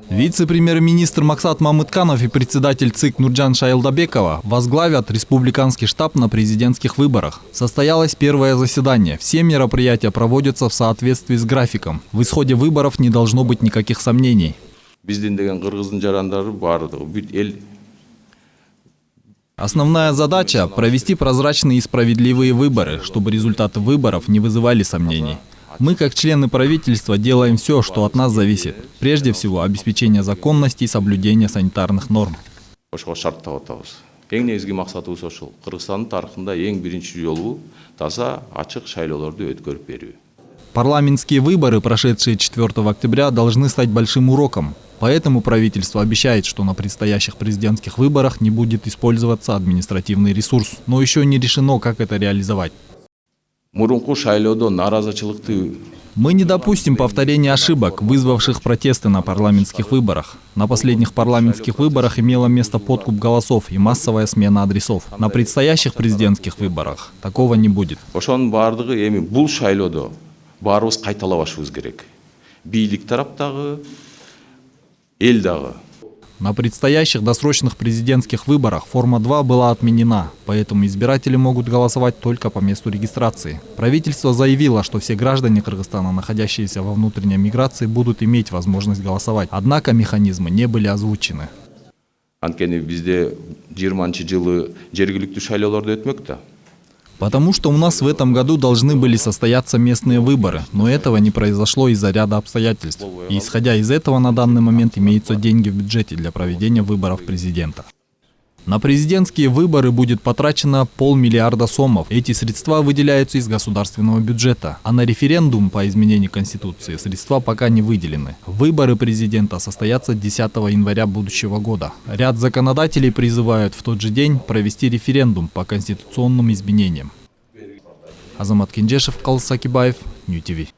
Вице-премьер-министр Максат Мамытканов и председатель ЦИК Нурджан Шайлдабекова возглавят республиканский штаб на президентских выборах. Состоялось первое заседание. Все мероприятия проводятся в соответствии с графиком. В исходе выборов не должно быть никаких сомнений. Основная задача – провести прозрачные и справедливые выборы, чтобы результаты выборов не вызывали сомнений. Мы, как члены правительства, делаем все, что от нас зависит. Прежде всего, обеспечение законности и соблюдение санитарных норм. Парламентские выборы, прошедшие 4 октября, должны стать большим уроком. Поэтому правительство обещает, что на предстоящих президентских выборах не будет использоваться административный ресурс. Но еще не решено, как это реализовать. Мы не допустим повторения ошибок, вызвавших протесты на парламентских выборах. На последних парламентских выборах имело место подкуп голосов и массовая смена адресов. На предстоящих президентских выборах такого не будет. На предстоящих досрочных президентских выборах форма 2 была отменена, поэтому избиратели могут голосовать только по месту регистрации. Правительство заявило, что все граждане Кыргызстана, находящиеся во внутренней миграции, будут иметь возможность голосовать. Однако механизмы не были озвучены. Потому что у нас в этом году должны были состояться местные выборы, но этого не произошло из-за ряда обстоятельств. И исходя из этого на данный момент имеются деньги в бюджете для проведения выборов президента. На президентские выборы будет потрачено 500 миллиарда сомов. Эти средства выделяются из государственного бюджета. А на референдум по изменению Конституции средства пока не выделены. Выборы президента состоятся 10 января будущего года. Ряд законодателей призывают в тот же день провести референдум по конституционным изменениям. Азамат Кенжешев, Калыс Сакибаев, Нью ТВ.